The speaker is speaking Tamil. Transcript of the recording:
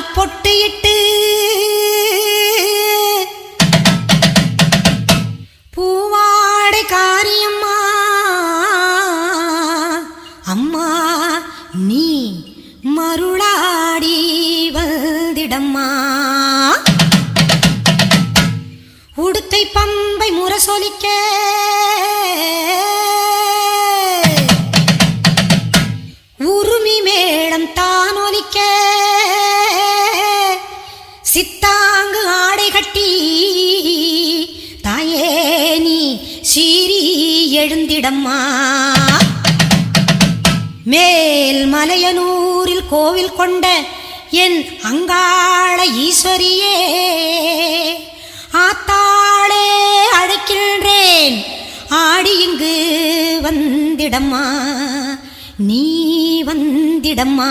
பால் பொட்டு இட்டு பூவாடை காரியம்மா அம்மா நீ மருளாடி வந்திடம்மா. உடுத்தை பம்பை முரசொலிக்க உருமி மேளம் தானொலிக்க சித்தாங்கு ஆடை கட்டி தாயே நீ சீறி எழுந்திடம்மா. மேல் மலையனூரில் கோவில் கொண்ட என் அங்காள ஈஸ்வரியே ஆத்தாளே அழைக்கின்றேன் ஆடி இங்கு வந்திடம்மா நீ வந்திடம்மா.